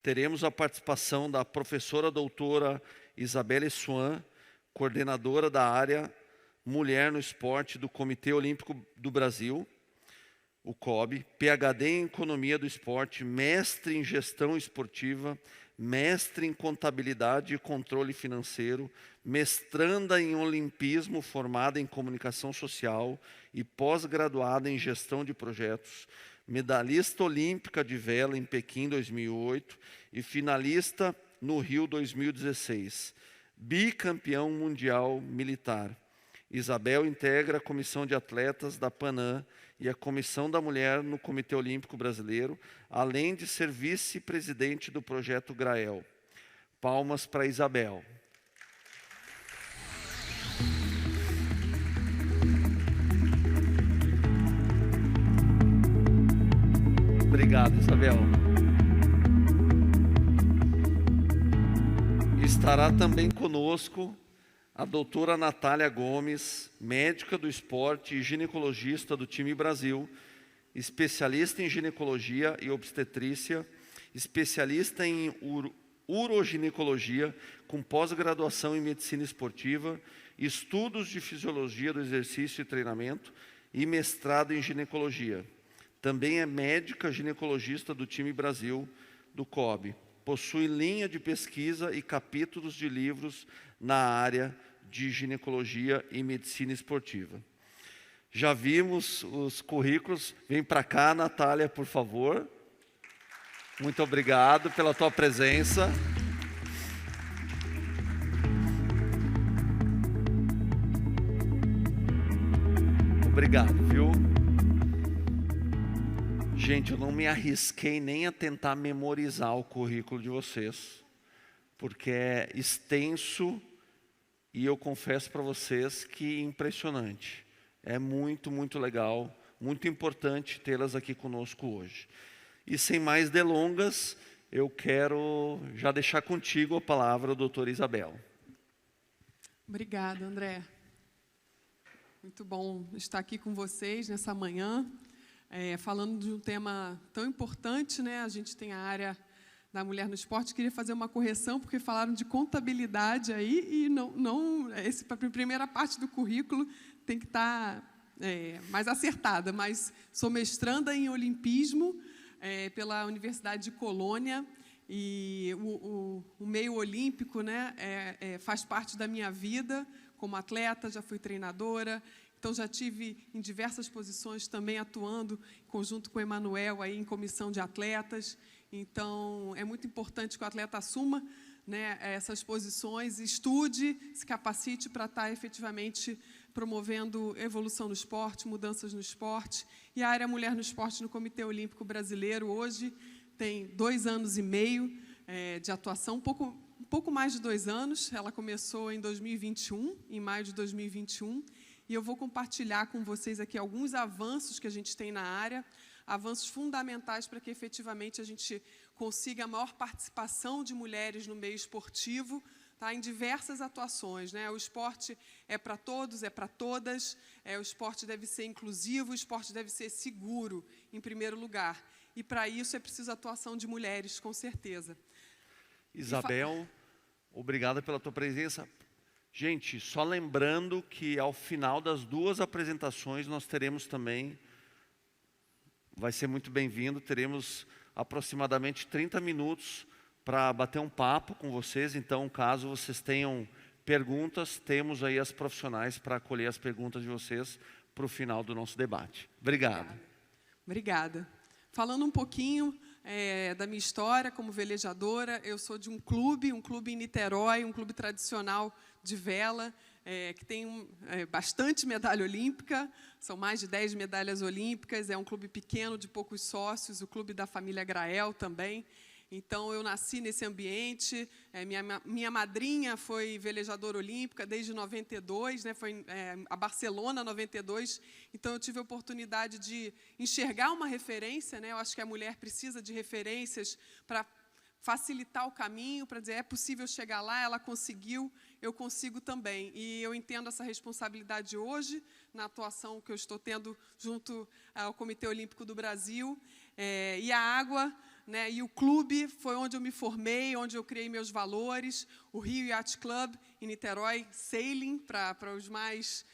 teremos a participação da professora doutora Isabelle Swan, coordenadora da área Mulher no Esporte do Comitê Olímpico do Brasil, o COB, PhD em Economia do Esporte, mestre em Gestão Esportiva, mestre em Contabilidade e Controle Financeiro, mestranda em Olimpismo, formada em Comunicação Social e pós-graduada em Gestão de Projetos, medalhista olímpica de vela em Pequim 2008 e finalista no Rio 2016, bicampeão mundial militar. Isabel integra a Comissão de Atletas da PANAM e a Comissão da Mulher no Comitê Olímpico Brasileiro, além de ser vice-presidente do Projeto Grael. Palmas para Isabel. Obrigado, Isabel. Estará também conosco a doutora Natália Gomes, médica do esporte e ginecologista do time Brasil, especialista em ginecologia e obstetrícia, especialista em uroginecologia, com pós-graduação em medicina esportiva, estudos de fisiologia do exercício e treinamento e mestrado em ginecologia. Também é médica ginecologista do time Brasil, do COB. Possui linha de pesquisa e capítulos de livros na área de ginecologia e medicina esportiva. Já vimos os currículos. Vem para cá, Natália, por favor. Muito obrigado pela tua presença. Obrigado, viu? Gente, eu não me arrisquei nem a tentar memorizar o currículo de vocês, porque é extenso e eu confesso para vocês que é impressionante. É muito, muito legal, muito importante tê-las aqui conosco hoje. E sem mais delongas, eu quero já deixar contigo a palavra, doutora Isabel. Obrigada, André. Muito bom estar aqui com vocês nessa manhã, falando de um tema tão importante, né? A gente tem a área da mulher no esporte. Queria fazer uma correção, porque falaram de contabilidade aí, e a primeira parte do currículo tem que estar mais acertada, mas sou mestranda em olimpismo pela Universidade de Colônia, e o meio olímpico, né, faz parte da minha vida como atleta, já fui treinadora, então já tive em diversas posições também atuando em conjunto com o Emanuel aí em comissão de atletas. Então é muito importante que o atleta assuma, né, essas posições, estude, se capacite para estar efetivamente promovendo evolução no esporte, mudanças no esporte. E a área Mulher no Esporte no Comitê Olímpico Brasileiro hoje tem 2 anos e meio de atuação, um pouco mais de 2 anos. Ela começou em 2021, em maio de 2021, e eu vou compartilhar com vocês aqui alguns avanços que a gente tem na área, avanços fundamentais para que efetivamente a gente consiga a maior participação de mulheres no meio esportivo, tá, em diversas atuações, né? O esporte é para todos, é para todas, o esporte deve ser inclusivo, o esporte deve ser seguro, em primeiro lugar. E para isso é preciso a atuação de mulheres, com certeza. Isabel, obrigado pela tua presença. Gente, só lembrando que ao final das 2 apresentações nós teremos também, vai ser muito bem-vindo, teremos aproximadamente 30 minutos para bater um papo com vocês. Então, caso vocês tenham perguntas, temos aí as profissionais para acolher as perguntas de vocês para o final do nosso debate. Obrigado. Obrigada. Falando um pouquinho da minha história como velejadora, eu sou de um clube em Niterói, um clube tradicional de vela, que tem bastante medalha olímpica, são mais de 10 medalhas olímpicas, é um clube pequeno de poucos sócios, o clube da família Grael também. Então, eu nasci nesse ambiente, minha madrinha foi velejadora olímpica desde 92, né, foi a Barcelona 92, então eu tive a oportunidade de enxergar uma referência, né, eu acho que a mulher precisa de referências para facilitar o caminho, para dizer, é possível chegar lá, ela conseguiu, eu consigo também. E eu entendo essa responsabilidade hoje, na atuação que eu estou tendo junto ao Comitê Olímpico do Brasil. E a água, né, e o clube foi onde eu me formei, onde eu criei meus valores, o Rio Yacht Club, em Niterói, Sailing, para os mais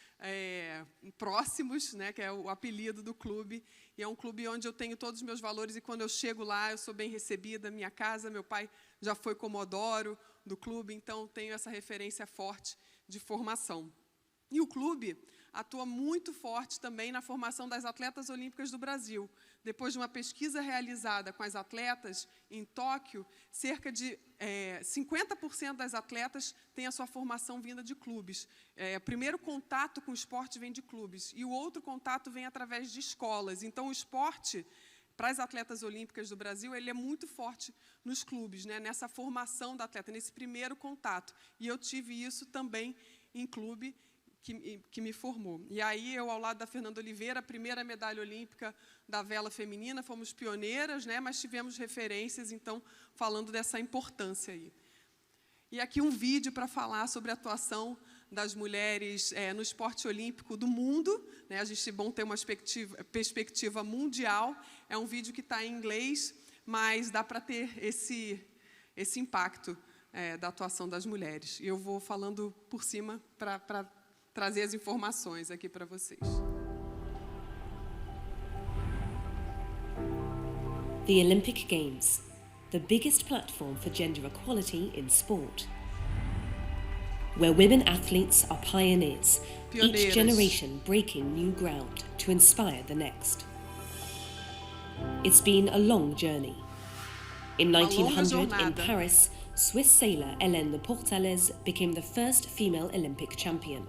próximos, né, que é o apelido do clube, e é um clube onde eu tenho todos os meus valores, e quando eu chego lá, eu sou bem recebida, minha casa, meu pai já foi comodoro do clube, então tenho essa referência forte de formação. E o clube atua muito forte também na formação das atletas olímpicas do Brasil. Depois de uma pesquisa realizada com as atletas em Tóquio, cerca de 50% das atletas têm a sua formação vinda de clubes. O primeiro contato com o esporte vem de clubes, e o outro contato vem através de escolas. Então, o esporte, para as atletas olímpicas do Brasil, ele é muito forte nos clubes, né, nessa formação da atleta, nesse primeiro contato. E eu tive isso também em clube, que me formou. E aí, eu, ao lado da Fernanda Oliveira, a primeira medalha olímpica da vela feminina, fomos pioneiras, né, mas tivemos referências, então, falando dessa importância aí. E aqui um vídeo para falar sobre a atuação das mulheres no esporte olímpico do mundo, né, a gente é bom ter uma perspectiva mundial, é um vídeo que está em inglês, mas dá para ter esse impacto da atuação das mulheres. E eu vou falando por cima para trazer as informações aqui para vocês. The Olympic Games, the biggest platform for gender equality in sport. Where women athletes are pioneers, each generation breaking new ground to inspire the next. It's been a long journey. In 1900 in Paris, Swiss sailor Hélène de Portales became the first female Olympic champion.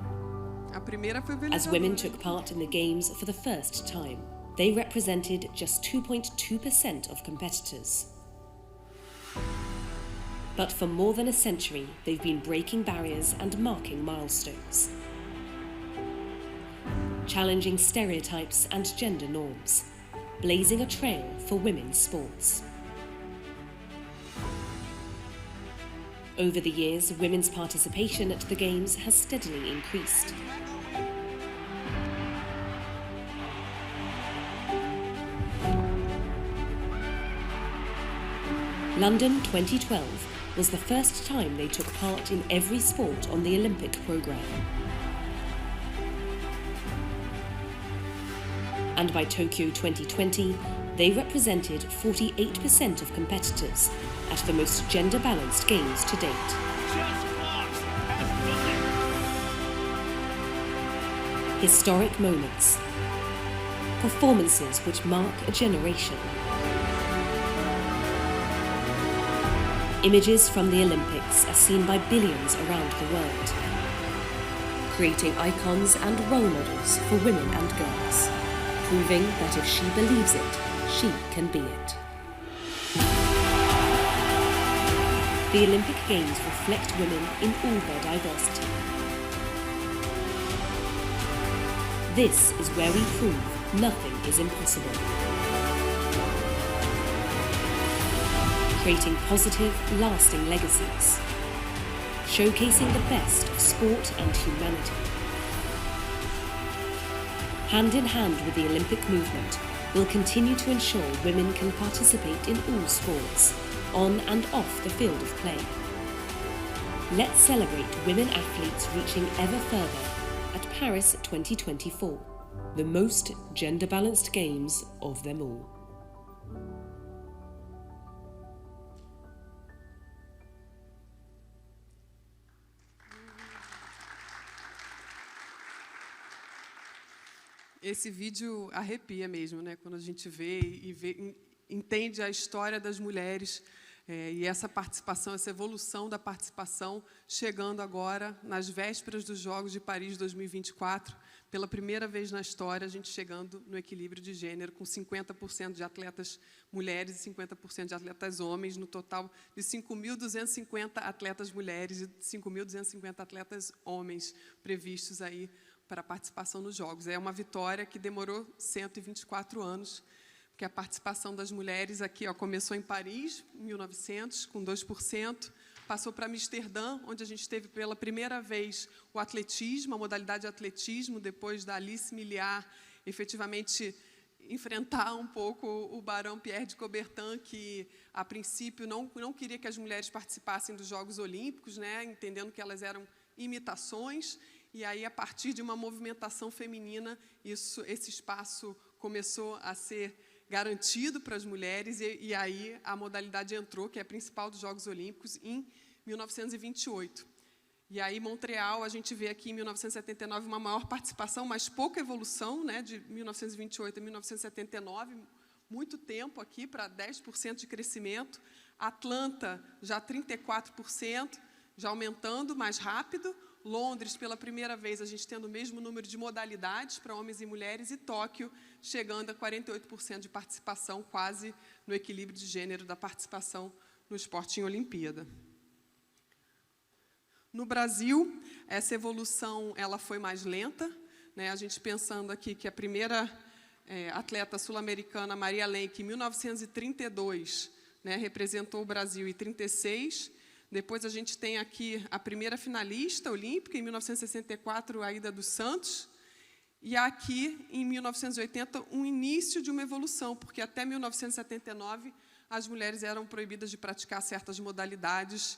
As women took part in the Games for the first time, they represented just 2.2% of competitors. But for more than a century, they've been breaking barriers and marking milestones, challenging stereotypes and gender norms, blazing a trail for women's sports. Over the years, women's participation at the Games has steadily increased. London 2012 was the first time they took part in every sport on the Olympic programme. And by Tokyo 2020, they represented 48% of competitors at the most gender-balanced Games to date. Historic moments. Performances which mark a generation. Images from the Olympics are seen by billions around the world, creating icons and role models for women and girls, proving that if she believes it, she can be it. The Olympic Games reflect women in all their diversity. This is where we prove nothing is impossible. Creating positive, lasting legacies. Showcasing the best of sport and humanity. Hand in hand with the Olympic movement, we'll continue to ensure women can participate in all sports, on and off the field of play. Let's celebrate women athletes reaching ever further at Paris 2024, the most gender-balanced Games of them all. Esse vídeo arrepia mesmo, né? Quando a gente entende a história das mulheres e essa participação, essa evolução da participação, chegando agora nas vésperas dos Jogos de Paris 2024, pela primeira vez na história, a gente chegando no equilíbrio de gênero, com 50% de atletas mulheres e 50% de atletas homens, no total de 5.250 atletas mulheres e 5.250 atletas homens previstos aí para a participação nos Jogos. É uma vitória que demorou 124 anos, porque a participação das mulheres aqui começou em Paris, em 1900, com 2%, passou para Amsterdã, onde a gente teve pela primeira vez o atletismo, a modalidade de atletismo, depois da Alice Milliard efetivamente enfrentar um pouco o barão Pierre de Coubertin, que, a princípio, não queria que as mulheres participassem dos Jogos Olímpicos, né, entendendo que elas eram imitações, e aí, a partir de uma movimentação feminina, esse espaço começou a ser garantido para as mulheres, e aí a modalidade entrou, que é a principal dos Jogos Olímpicos, em 1928. E aí, Montreal, a gente vê aqui em 1979 uma maior participação, mas pouca evolução, né, de 1928 a 1979, muito tempo aqui para 10% de crescimento. Atlanta, já 34%, já aumentando mais rápido. Londres, pela primeira vez, a gente tendo o mesmo número de modalidades para homens e mulheres, e Tóquio chegando a 48% de participação, quase no equilíbrio de gênero da participação no esporte em Olimpíada. No Brasil, essa evolução ela foi mais lenta, né? A gente pensando aqui que a primeira atleta sul-americana, Maria Lenk, em 1932, né, representou o Brasil em 36. Depois a gente tem aqui a primeira finalista olímpica, em 1964, Aida dos Santos. E aqui, em 1980, um início de uma evolução, porque até 1979 as mulheres eram proibidas de praticar certas modalidades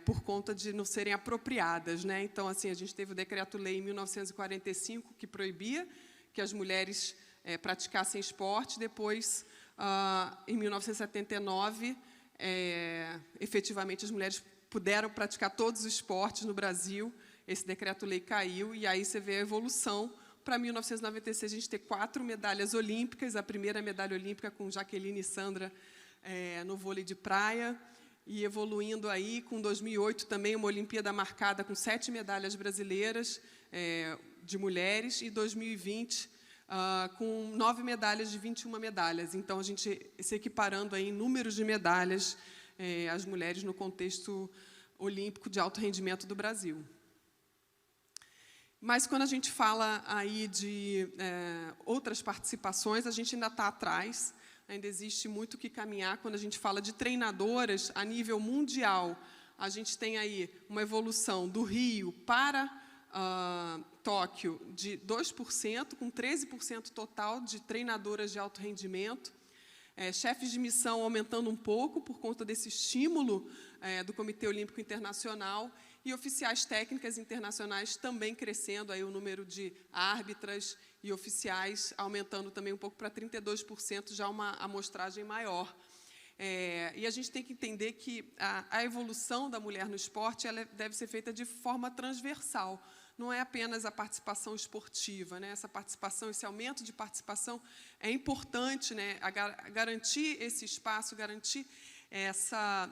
por conta de não serem apropriadas, né? Então, assim, a gente teve o Decreto-Lei em 1945, que proibia que as mulheres praticassem esporte. Depois, em 1979, efetivamente, as mulheres puderam praticar todos os esportes no Brasil. Esse decreto-lei caiu, e aí você vê a evolução. Para 1996, a gente ter 4 medalhas olímpicas, a primeira medalha olímpica com Jaqueline e Sandra no vôlei de praia, e evoluindo aí, com 2008 também, uma Olimpíada marcada com 7 medalhas brasileiras de mulheres, e 2020, com 9 medalhas de 21 medalhas. Então, a gente se equiparando aí em números de medalhas as mulheres no contexto olímpico de alto rendimento do Brasil. Mas, quando a gente fala aí de outras participações, a gente ainda está atrás, ainda existe muito o que caminhar. Quando a gente fala de treinadoras a nível mundial, a gente tem aí uma evolução do Rio para Tóquio de 2%, com 13% total de treinadoras de alto rendimento. Chefes de missão aumentando um pouco por conta desse estímulo do Comitê Olímpico Internacional, e oficiais técnicas internacionais também crescendo, aí o número de árbitras e oficiais aumentando também um pouco para 32%, já uma amostragem maior. E a gente tem que entender que a evolução da mulher no esporte ela deve ser feita de forma transversal. Não é apenas a participação esportiva, né? Essa participação, esse aumento de participação é importante, né? Garantir esse espaço, garantir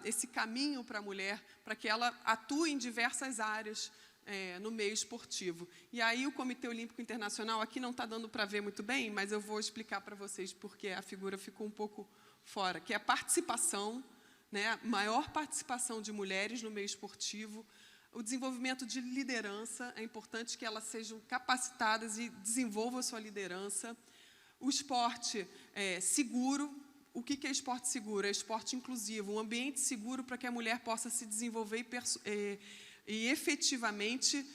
esse caminho para a mulher, para que ela atue em diversas áreas no meio esportivo. E aí o Comitê Olímpico Internacional, aqui não está dando para ver muito bem, mas eu vou explicar para vocês porque a figura ficou um pouco fora, que é a participação, né? Maior participação de mulheres no meio esportivo. O desenvolvimento de liderança, é importante que elas sejam capacitadas e desenvolvam a sua liderança. O esporte seguro. O que é esporte seguro? É esporte inclusivo, um ambiente seguro para que a mulher possa se desenvolver e efetivamente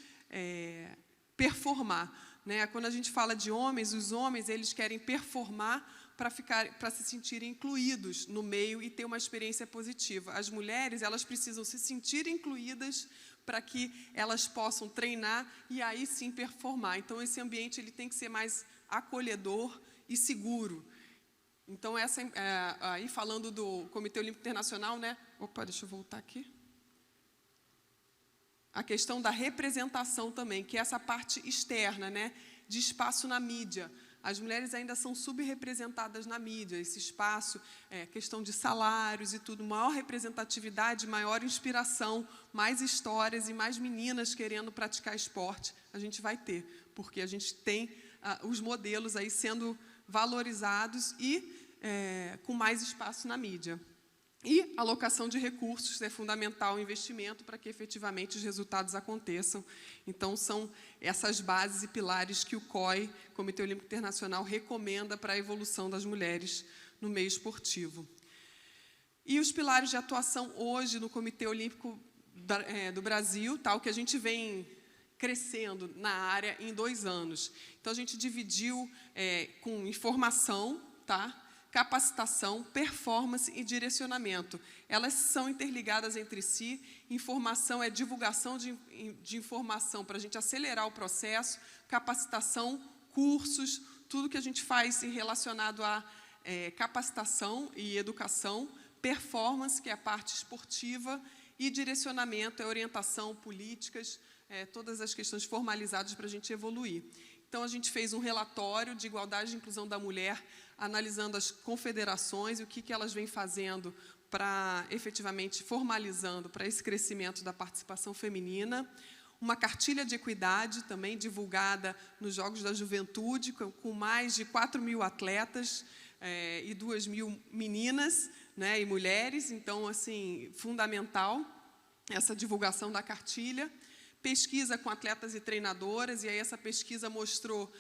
performar, né? Quando a gente fala de homens, os homens eles querem performar para se sentirem incluídos no meio e ter uma experiência positiva. As mulheres elas precisam se sentir incluídas para que elas possam treinar e aí sim performar. Então, esse ambiente ele tem que ser mais acolhedor e seguro. Então, aí falando do Comitê Olímpico Internacional, né? Opa, deixa eu voltar aqui. A questão da representação também, que é essa parte externa, né? De espaço na mídia. As mulheres ainda são subrepresentadas na mídia, esse espaço, questão de salários e tudo, maior representatividade, maior inspiração, mais histórias e mais meninas querendo praticar esporte, a gente vai ter, porque a gente tem os modelos aí sendo valorizados e com mais espaço na mídia. E alocação de recursos é fundamental o investimento para que efetivamente os resultados aconteçam. Então, são essas bases e pilares que o COI, Comitê Olímpico Internacional, recomenda para a evolução das mulheres no meio esportivo. E os pilares de atuação hoje no Comitê Olímpico do Brasil, o que a gente vem crescendo na área em 2 anos. Então, a gente dividiu com informação, tá? Capacitação, performance e direcionamento. Elas são interligadas entre si. Informação é divulgação de informação para a gente acelerar o processo, capacitação, cursos, tudo que a gente faz relacionado a capacitação e educação, performance, que é a parte esportiva, e direcionamento é orientação, políticas, todas as questões formalizadas para a gente evoluir. Então, a gente fez um relatório de igualdade e inclusão da mulher, analisando as confederações e o que elas vêm fazendo para, efetivamente, formalizando para esse crescimento da participação feminina. Uma cartilha de equidade também divulgada nos Jogos da Juventude, com mais de 4.000 atletas e 2.000 meninas, né, e mulheres. Então, assim, fundamental essa divulgação da cartilha. Pesquisa com atletas e treinadoras, e aí essa pesquisa mostrou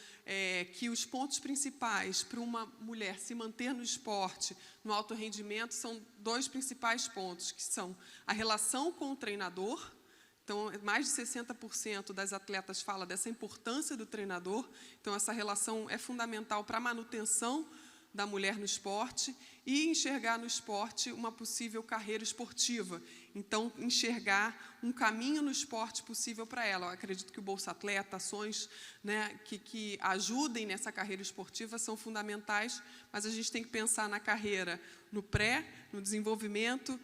que os pontos principais para uma mulher se manter no esporte, no alto rendimento, são 2 principais pontos, que são a relação com o treinador. Então, mais de 60% das atletas falam dessa importância do treinador. Então, essa relação é fundamental para a manutenção da mulher no esporte e enxergar no esporte uma possível carreira esportiva. Então, enxergar um caminho no esporte possível para ela. Eu acredito que o Bolsa Atleta, ações, né, que ajudem nessa carreira esportiva são fundamentais, mas a gente tem que pensar na carreira no pré, no desenvolvimento,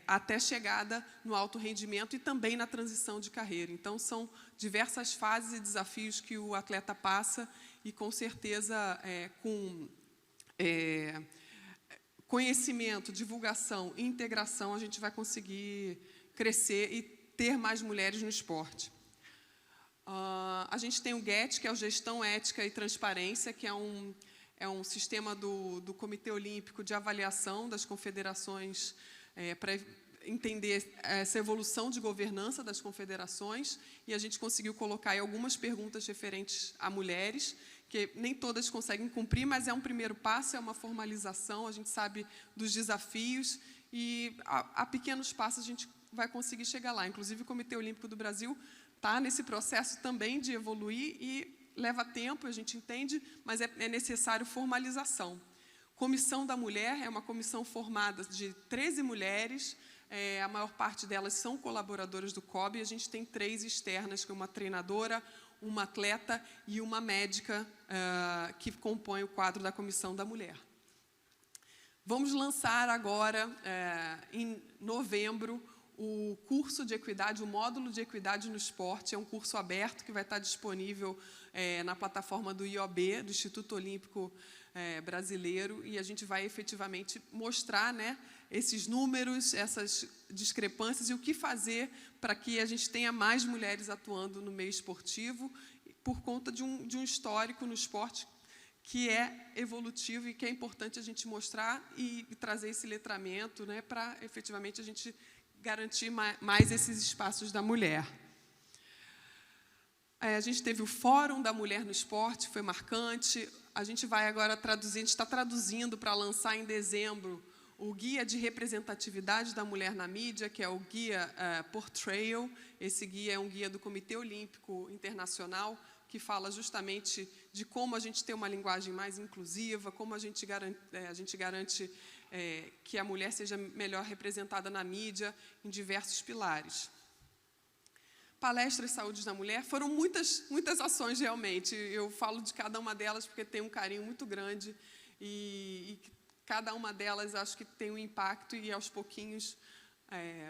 até chegada no alto rendimento e também na transição de carreira. Então, são diversas fases e desafios que o atleta passa e, com certeza, com conhecimento, divulgação e integração, a gente vai conseguir crescer e ter mais mulheres no esporte. A gente tem o GET, que é o Gestão, Ética e Transparência, que é um sistema do Comitê Olímpico de avaliação das confederações para entender essa evolução de governança das confederações, e a gente conseguiu colocar aí algumas perguntas referentes a mulheres, que nem todas conseguem cumprir, mas é um primeiro passo, é uma formalização, a gente sabe dos desafios, e a pequenos passos a gente vai conseguir chegar lá. Inclusive, o Comitê Olímpico do Brasil está nesse processo também de evoluir, e leva tempo, a gente entende, mas é necessário formalização. Comissão da Mulher é uma comissão formada de 13 mulheres, a maior parte delas são colaboradoras do COB, e a gente tem 3 externas, que é uma treinadora, uma atleta e uma médica que compõe o quadro da Comissão da Mulher. Vamos lançar agora, em novembro, o curso de equidade, o módulo de equidade no esporte. É um curso aberto que vai estar disponível na plataforma do IOB, do Instituto Olímpico Brasileiro, e a gente vai efetivamente mostrar, né, esses números, essas discrepâncias e o que fazer para que a gente tenha mais mulheres atuando no meio esportivo, por conta de um histórico no esporte que é evolutivo e que é importante a gente mostrar e trazer esse letramento, né, para efetivamente a gente garantir mais esses espaços da mulher. A gente teve o Fórum da Mulher no Esporte, foi marcante. A gente vai agora traduzir, a gente está traduzindo para lançar em dezembro o Guia de Representatividade da Mulher na Mídia, que é o Guia Portrayal. Esse guia é um guia do Comitê Olímpico Internacional, que fala justamente de como a gente tem uma linguagem mais inclusiva, como a gente garante que a mulher seja melhor representada na mídia, em diversos pilares. Palestras Saúde da Mulher, foram muitas ações realmente. Eu falo de cada uma delas porque tem um carinho muito grande e cada uma delas acho que tem um impacto e aos pouquinhos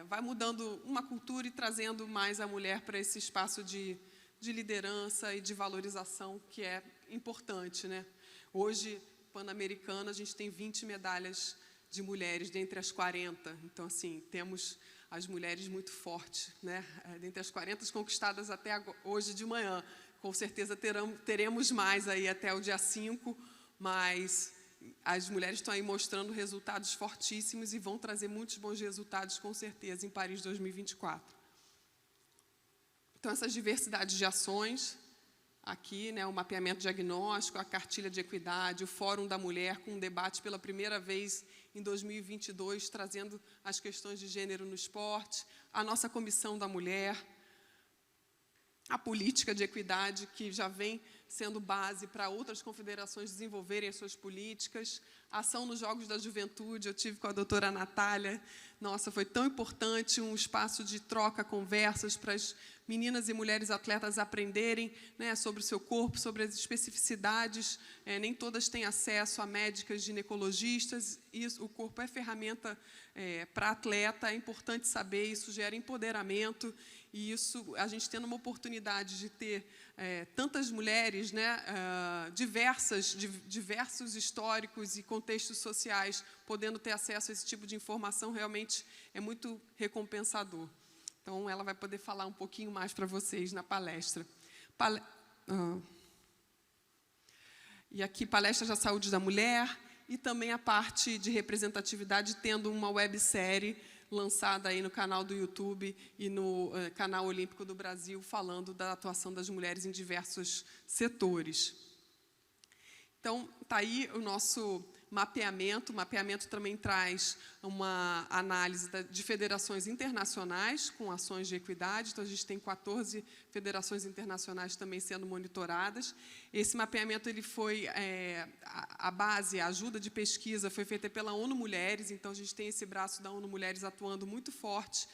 vai mudando uma cultura e trazendo mais a mulher para esse espaço de liderança e de valorização que é importante, né? Hoje, Pan-Americana, a gente tem 20 medalhas de mulheres dentre as 40. Então, assim, temos as mulheres muito fortes, né? Dentre as 40 conquistadas até hoje de manhã. Com certeza teremos mais aí até o dia 5, mas as mulheres estão aí mostrando resultados fortíssimos e vão trazer muitos bons resultados, com certeza, em Paris 2024. Então, essas diversidades de ações, aqui, né, o mapeamento diagnóstico, a cartilha de equidade, o Fórum da Mulher, com um debate pela primeira vez em 2022, trazendo as questões de gênero no esporte, a nossa Comissão da Mulher, a política de equidade, que já vem sendo base para outras confederações desenvolverem as suas políticas. A ação nos Jogos da Juventude, eu tive com a doutora Natália. Nossa, foi tão importante, um espaço de troca, conversas para as meninas e mulheres atletas aprenderem, né, sobre o seu corpo, sobre as especificidades. Nem todas têm acesso a médicas ginecologistas. Isso, o corpo é ferramenta para atleta, é importante saber, isso gera empoderamento. E isso, a gente tendo uma oportunidade de ter tantas mulheres, né, diversos históricos e contextos sociais, podendo ter acesso a esse tipo de informação, realmente é muito recompensador. Então, ela vai poder falar um pouquinho mais para vocês na palestra. E aqui, palestra da saúde da mulher e também a parte de representatividade, tendo uma websérie lançada aí no canal do YouTube e no canal Olímpico do Brasil, falando da atuação das mulheres em diversos setores. Então, está aí o nosso mapeamento. O mapeamento também traz uma análise de federações internacionais com ações de equidade. Então, a gente tem 14 federações internacionais também sendo monitoradas. Esse mapeamento ele foi, a base, a ajuda de pesquisa foi feita pela ONU Mulheres. Então, a gente tem esse braço da ONU Mulheres atuando muito forte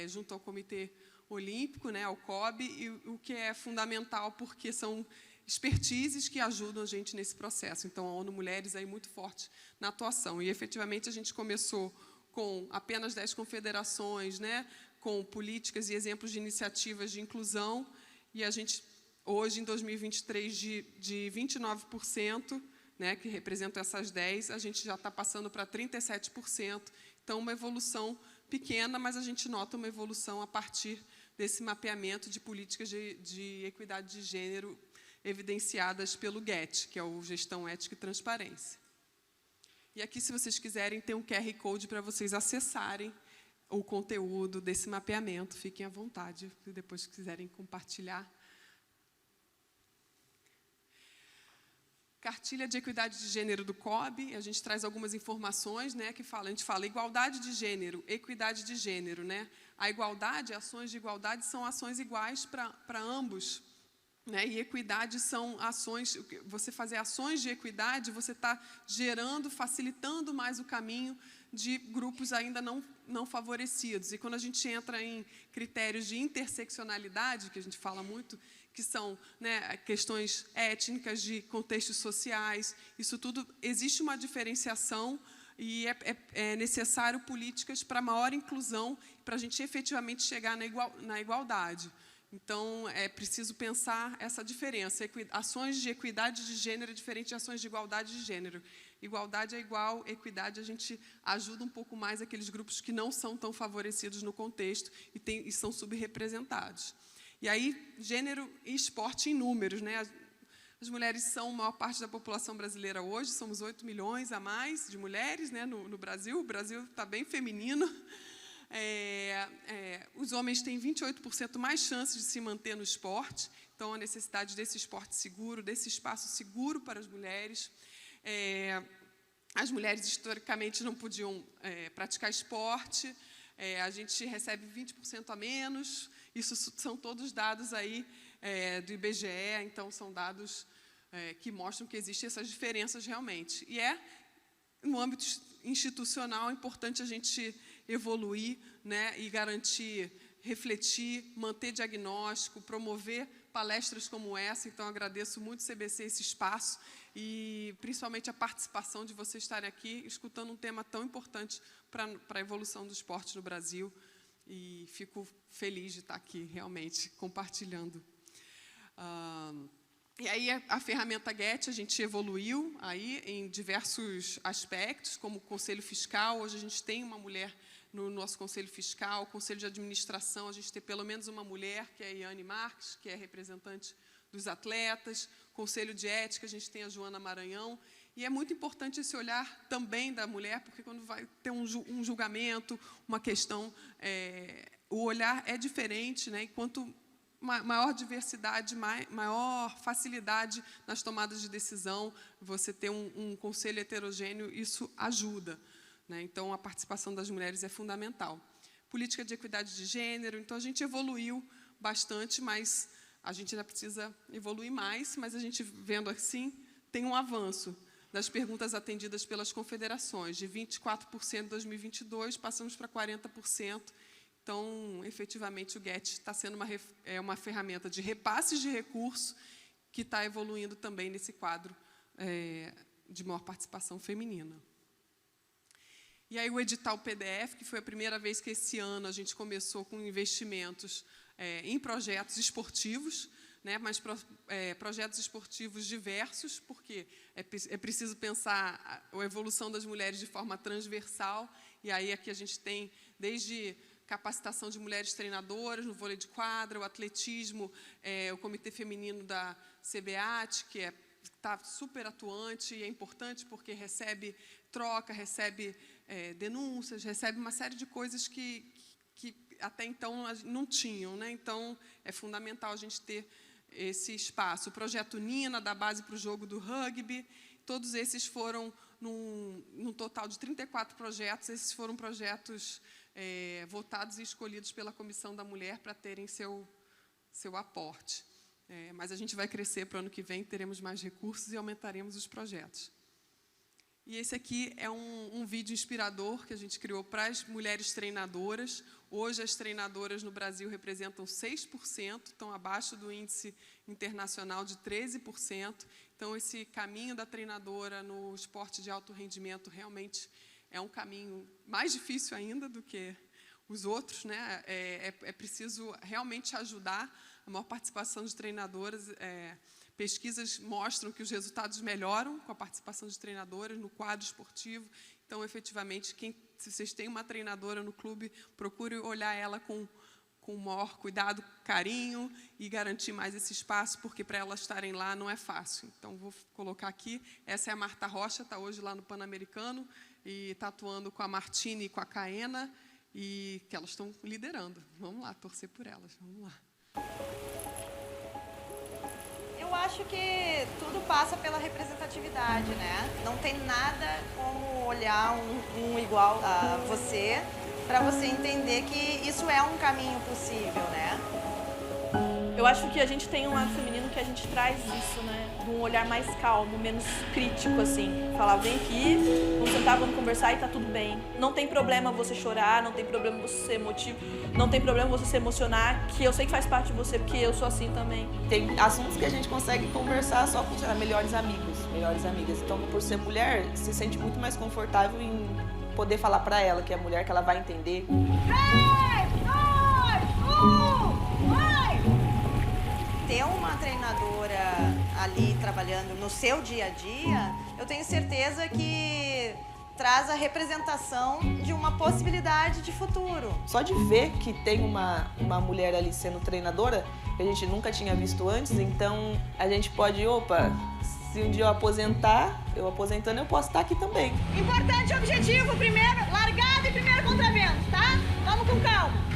junto ao Comitê Olímpico, né, ao COB, e o que é fundamental porque são expertises que ajudam a gente nesse processo. Então, a ONU Mulheres aí muito forte na atuação. E, efetivamente, a gente começou com apenas 10 confederações, né, com políticas e exemplos de iniciativas de inclusão, e a gente, hoje, em 2023, de 29%, né, que representam essas 10, a gente já está passando para 37%. Então, uma evolução pequena, mas a gente nota uma evolução a partir desse mapeamento de políticas de equidade de gênero evidenciadas pelo GET, que é o Gestão Ética e Transparência. E aqui, se vocês quiserem, tem um QR Code para vocês acessarem o conteúdo desse mapeamento. Fiquem à vontade, se depois quiserem compartilhar. Cartilha de Equidade de Gênero do COB, a gente traz algumas informações, né, que a gente fala igualdade de gênero, equidade de gênero, né? A igualdade, ações de igualdade são ações iguais para ambos, né? E equidade são ações, você fazer ações de equidade, você está gerando, facilitando mais o caminho de grupos ainda não favorecidos. E quando a gente entra em critérios de interseccionalidade, que a gente fala muito, que são, né, questões étnicas, de contextos sociais, isso tudo, existe uma diferenciação e é necessário políticas para maior inclusão, para a gente efetivamente chegar na igualdade. Então, é preciso pensar essa diferença. Ações de equidade de gênero é diferente de ações de igualdade de gênero. Igualdade é igual, equidade a gente ajuda um pouco mais aqueles grupos que não são tão favorecidos no contexto e são subrepresentados. E aí, gênero e esporte em números, né? As mulheres são a maior parte da população brasileira hoje, somos 8 milhões a mais de mulheres, né, no Brasil. O Brasil está bem feminino. Os homens têm 28% mais chances de se manter no esporte, então a necessidade desse esporte seguro, desse espaço seguro para as mulheres. As mulheres historicamente não podiam praticar esporte, a gente recebe 20% a menos, isso são todos dados aí do IBGE, então são dados que mostram que existem essas diferenças realmente. E no âmbito institucional, é importante a gente evoluir, né, e garantir, refletir, manter diagnóstico, promover palestras como essa. Então, agradeço muito ao CBC esse espaço e, principalmente, a participação de vocês estarem aqui, escutando um tema tão importante para a evolução do esporte no Brasil. E fico feliz de estar aqui, realmente, compartilhando. E aí, a ferramenta GET, a gente evoluiu aí em diversos aspectos, como o Conselho Fiscal. Hoje, a gente tem uma mulher no nosso Conselho Fiscal, Conselho de Administração, a gente tem pelo menos uma mulher, que é a Iane Marques, que é representante dos atletas. Conselho de Ética, a gente tem a Joana Maranhão. E é muito importante esse olhar também da mulher, porque quando vai ter um julgamento, uma questão, o olhar é diferente, né? E quanto maior diversidade, maior facilidade nas tomadas de decisão, você ter um conselho heterogêneo, isso ajuda, né? Então, a participação das mulheres é fundamental. Política de equidade de gênero, então, a gente evoluiu bastante, mas A gente ainda precisa evoluir mais, mas a gente, vendo assim, tem um avanço das perguntas atendidas pelas confederações. De 24% em 2022, passamos para 40%. Então, efetivamente, o GET está sendo uma ferramenta de repasses de recursos que está evoluindo também nesse quadro de maior participação feminina. E aí o edital PDF, que foi a primeira vez que esse ano a gente começou com investimentos em projetos esportivos, né, mas projetos esportivos diversos, porque é preciso pensar a evolução das mulheres de forma transversal, e aí aqui a gente tem desde capacitação de mulheres treinadoras no vôlei de quadra, o atletismo, o Comitê Feminino da CBAT, que está super atuante e é importante porque recebe troca, recebe denúncias, recebe uma série de coisas que até então não tinham, né? Então, é fundamental a gente ter esse espaço. O projeto Nina, da base para o jogo do rugby, todos esses foram, num total de 34 projetos, esses foram projetos votados e escolhidos pela Comissão da Mulher para terem seu aporte. Mas a gente vai crescer para o ano que vem, teremos mais recursos e aumentaremos os projetos. E esse aqui é um vídeo inspirador que a gente criou para as mulheres treinadoras. Hoje, as treinadoras no Brasil representam 6%, estão abaixo do índice internacional de 13%. Então, esse caminho da treinadora no esporte de alto rendimento realmente é um caminho mais difícil ainda do que os outros, né? É preciso realmente ajudar a maior participação de treinadoras. Pesquisas mostram que os resultados melhoram com a participação de treinadoras no quadro esportivo. Então, efetivamente, se vocês têm uma treinadora no clube, procure olhar ela com maior cuidado, carinho e garantir mais esse espaço, porque para elas estarem lá não é fácil. Então, vou colocar aqui. Essa é a Marta Rocha, está hoje lá no Pan-Americano e está atuando com a Martine e com a Caena, e que elas estão liderando. Vamos lá, torcer por elas. Vamos lá. Eu acho que tudo passa pela representatividade, né? Não tem nada como olhar um igual a você para você entender que isso é um caminho possível, né? Eu acho que a gente tem um lado feminino que a gente traz isso, né? De um olhar mais calmo, menos crítico, assim. Falar, vem aqui, vamos sentar, vamos conversar e tá tudo bem. Não tem problema você chorar, não tem problema você ser emotivo, não tem problema você se emocionar, que eu sei que faz parte de você, porque eu sou assim também. Tem assuntos que a gente consegue conversar só com, sei lá, melhores amigos, melhores amigas. Então, por ser mulher, se sente muito mais confortável em poder falar pra ela, que é mulher, que ela vai entender. 3, 2, 1, vai! Ter uma treinadora ali trabalhando no seu dia a dia, eu tenho certeza que traz a representação de uma possibilidade de futuro. Só de ver que tem uma mulher ali sendo treinadora, que a gente nunca tinha visto antes, então a gente pode, se um dia eu aposentando, eu posso estar aqui também. Importante objetivo, primeiro, largada e primeiro contravento, tá? Vamos com calma.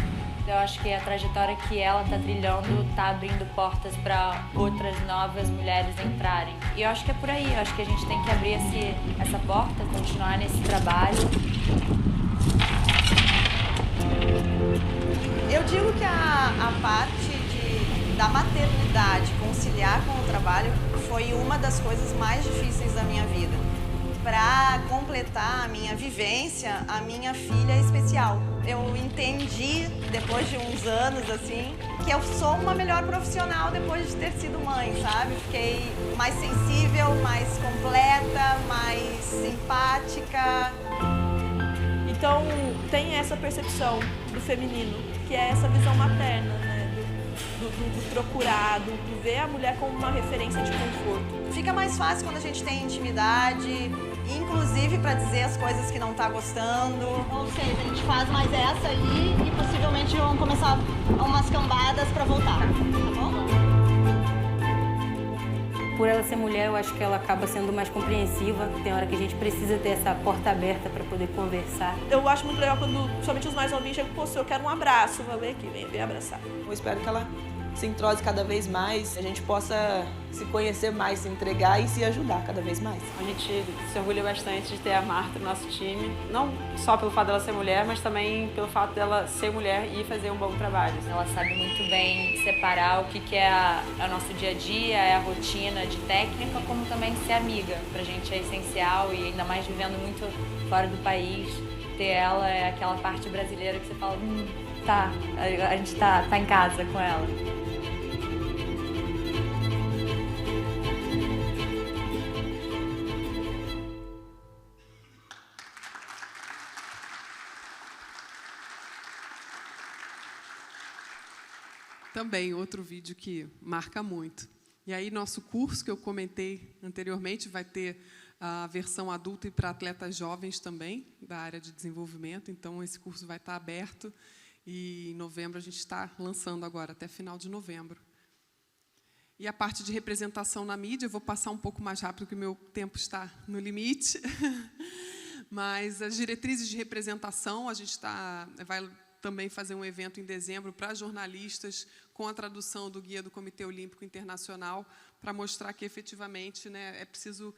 Eu acho que a trajetória que ela está trilhando está abrindo portas para outras novas mulheres entrarem. E eu acho que é por aí, eu acho que a gente tem que abrir essa porta, continuar nesse trabalho. Eu digo que a parte da maternidade, conciliar com o trabalho, foi uma das coisas mais difíceis da minha vida. Para completar a minha vivência, a minha filha é especial. Eu entendi, depois de uns anos, assim, que eu sou uma melhor profissional depois de ter sido mãe, sabe? Fiquei mais sensível, mais completa, mais simpática. Então, tem essa percepção do feminino, que é essa visão materna, né? Do procurar, do ver a mulher como uma referência de conforto. Fica mais fácil quando a gente tem intimidade, inclusive para dizer as coisas que não tá gostando. Ou seja, a gente faz mais essa aí e possivelmente vão começar umas cambadas para voltar, tá bom? Por ela ser mulher, eu acho que ela acaba sendo mais compreensiva. Tem hora que a gente precisa ter essa porta aberta para poder conversar. Eu acho muito legal quando, somente os mais novinhos, chegam, pô, eu quero um abraço, vem aqui, vem abraçar. Eu espero que ela se entrose cada vez mais, a gente possa se conhecer mais, se entregar e se ajudar cada vez mais. A gente se orgulha bastante de ter a Marta no nosso time, não só pelo fato dela ser mulher, mas também pelo fato dela ser mulher e fazer um bom trabalho. Ela sabe muito bem separar o que é o nosso dia a dia, é a rotina de técnica, como também ser amiga. Pra gente é essencial e ainda mais vivendo muito fora do país, ter ela é aquela parte brasileira que você fala, tá, a gente tá em casa com ela. Também outro vídeo que marca muito. E aí nosso curso que eu comentei anteriormente vai ter a versão adulta e para atletas jovens também, da área de desenvolvimento. Então esse curso vai estar aberto e em novembro a gente está lançando agora, até final de novembro. E a parte de representação na mídia, eu vou passar um pouco mais rápido, porque o meu tempo está no limite. Mas as diretrizes de representação, a gente vai também fazer um evento em dezembro para jornalistas, com a tradução do Guia do Comitê Olímpico Internacional, para mostrar que, efetivamente, né, é preciso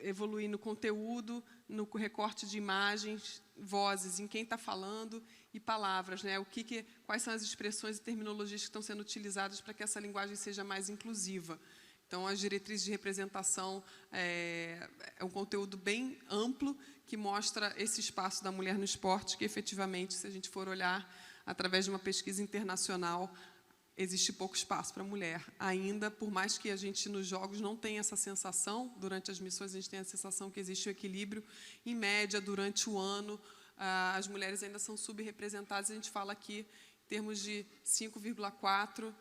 evoluir no conteúdo, no recorte de imagens, vozes, em quem está falando e palavras, né? Quais são as expressões e terminologias que estão sendo utilizadas para que essa linguagem seja mais inclusiva. Então, as diretrizes de representação é um conteúdo bem amplo que mostra esse espaço da mulher no esporte, que, efetivamente, se a gente for olhar através de uma pesquisa internacional, existe pouco espaço para a mulher. Ainda, por mais que a gente, nos jogos, não tenha essa sensação, durante as missões, a gente tem a sensação que existe o equilíbrio. Em média, durante o ano, as mulheres ainda são subrepresentadas. A gente fala aqui em termos de 5%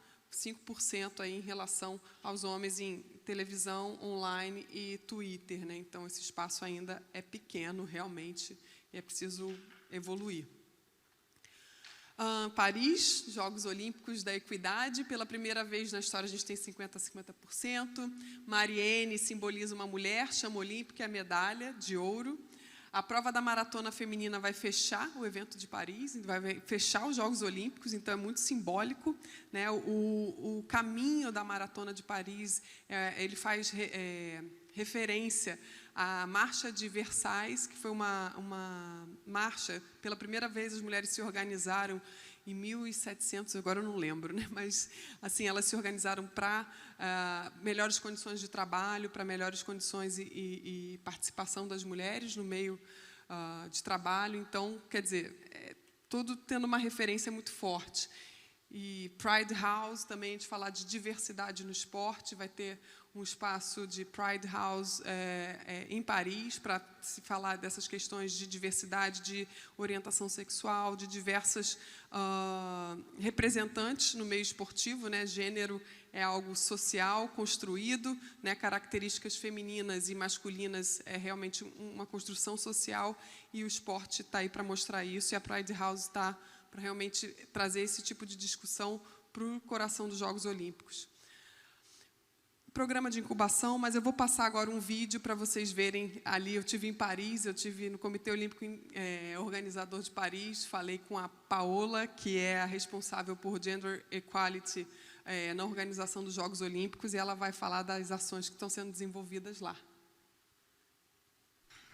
aí em relação aos homens em televisão, online e Twitter, né? Então, esse espaço ainda é pequeno, realmente, e é preciso evoluir. Paris, Jogos Olímpicos da Equidade. Pela primeira vez na história, a gente tem 50%. Mariene simboliza uma mulher, chama olímpica, é a medalha de ouro. A prova da maratona feminina vai fechar o evento de Paris, vai fechar os Jogos Olímpicos, então é muito simbólico, né? O caminho da maratona de Paris, ele faz referência à Marcha de Versailles, que foi uma marcha, pela primeira vez as mulheres se organizaram em 1700, agora eu não lembro, né? Mas assim, elas se organizaram para melhores condições de trabalho, para melhores condições e participação das mulheres no meio de trabalho. Então, quer dizer, tudo tendo uma referência muito forte. E Pride House, também a gente falar de diversidade no esporte, vai ter um espaço de Pride House em Paris, para se falar dessas questões de diversidade, de orientação sexual, de diversas representantes no meio esportivo, né? Gênero é algo social, construído, né? Características femininas e masculinas é realmente uma construção social, e o esporte está aí para mostrar isso, e a Pride House está para realmente trazer esse tipo de discussão para o coração dos Jogos Olímpicos. Programa de incubação, mas eu vou passar agora um vídeo para vocês verem ali. Eu estive em Paris, eu estive no Comitê Olímpico Organizador de Paris, falei com a Paola, que é a responsável por Gender Equality na organização dos Jogos Olímpicos, e ela vai falar das ações que estão sendo desenvolvidas lá.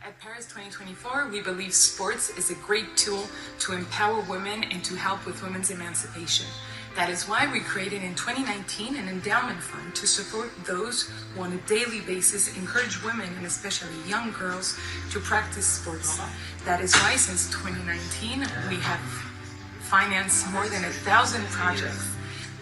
At Paris 2024, we believe sports is a great tool to empower women and to help with women's emancipation. That is why we created in 2019 an endowment fund to support those who on a daily basis encourage women and especially young girls to practice sports. That is why since 2019 we have financed more than 1,000 projects.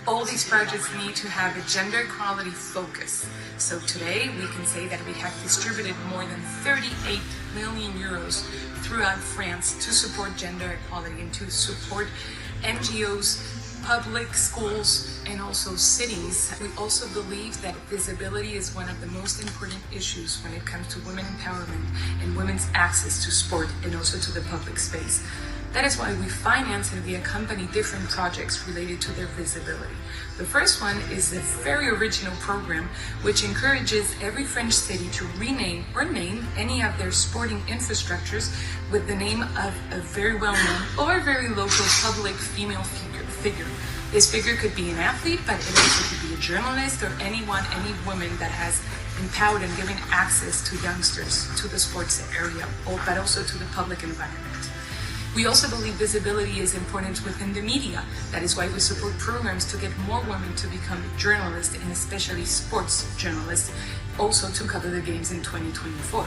All these projects need to have a gender equality focus. So today we can say that we have distributed more than 38 million euros throughout France to support gender equality and to support NGOs, public schools, and also cities. We also believe that visibility is one of the most important issues when it comes to women empowerment and women's access to sport and also to the public space. That is why we finance and we accompany different projects related to their visibility. The first one is a very original program which encourages every French city to rename or name any of their sporting infrastructures with the name of a very well-known or very local public female figure. figure. This figure could be an athlete, but it also could be a journalist or any woman that has empowered and given access to youngsters to the sports area, but also to the public environment. We also believe visibility is important within the media. That is why we support programs to get more women to become journalists, and especially sports journalists, also to cover the games in 2024.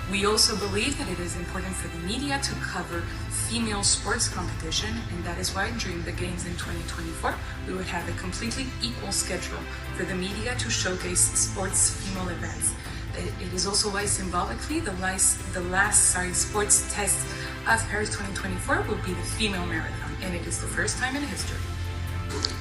We also believe that it is important for the media to cover female sports competition, and that is why during the games in 2024, we would have a completely equal schedule for the media to showcase sports female events. It is also why symbolically the last sports test of Paris 2024 will be the female marathon, and it is the first time in history.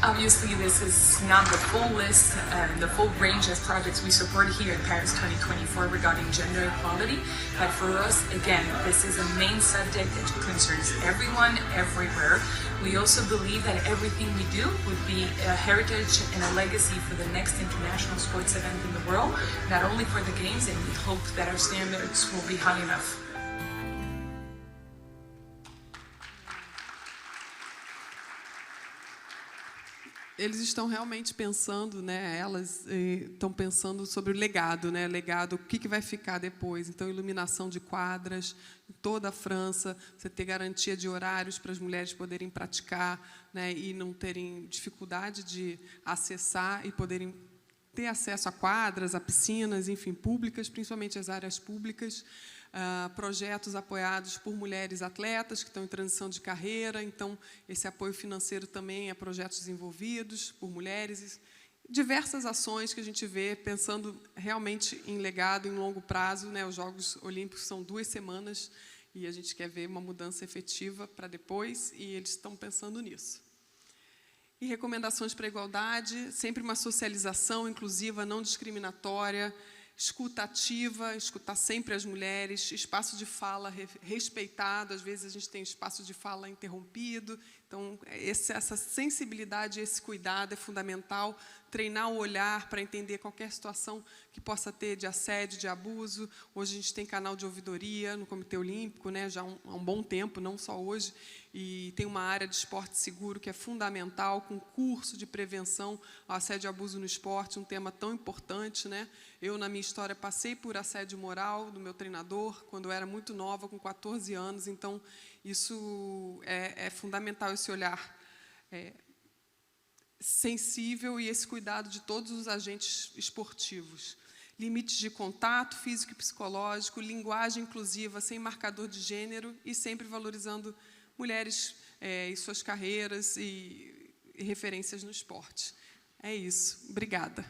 Obviously, this is not the full list, the full range of projects we support here at Paris 2024 regarding gender equality, but for us, again, this is a main subject that concerns everyone, everywhere. We also believe that everything we do would be a heritage and a legacy for the next international sports event in the world, not only for the Games, and we hope that our standards will be high enough. Eles estão realmente pensando, né? Elas estão pensando sobre o legado, né? Legado, o que vai ficar depois. Então, iluminação de quadras em toda a França, você ter garantia de horários para as mulheres poderem praticar, né? E não terem dificuldade de acessar e poderem ter acesso a quadras, a piscinas, enfim, públicas, principalmente as áreas públicas. Projetos apoiados por mulheres atletas que estão em transição de carreira, então esse apoio financeiro também a projetos desenvolvidos por mulheres, diversas ações que a gente vê pensando realmente em legado, em longo prazo, né? Os Jogos Olímpicos são 2 semanas e a gente quer ver uma mudança efetiva para depois, e eles estão pensando nisso. E recomendações para a igualdade, sempre uma socialização inclusiva, não discriminatória, escuta ativa, escutar sempre as mulheres, espaço de fala respeitado, às vezes a gente tem espaço de fala interrompido, então essa sensibilidade, esse cuidado é fundamental, treinar o olhar para entender qualquer situação que possa ter de assédio, de abuso. Hoje a gente tem canal de ouvidoria no Comitê Olímpico, né, já há um bom tempo, não só hoje, e tem uma área de esporte seguro que é fundamental, com curso de prevenção ao assédio e abuso no esporte, um tema tão importante, né? Eu, na minha história, passei por assédio moral do meu treinador, quando eu era muito nova, com 14 anos, então isso é fundamental, esse olhar sensível e esse cuidado de todos os agentes esportivos. Limites de contato físico e psicológico, linguagem inclusiva, sem marcador de gênero e sempre valorizando mulheres e suas carreiras e referências no esporte. É isso. Obrigada.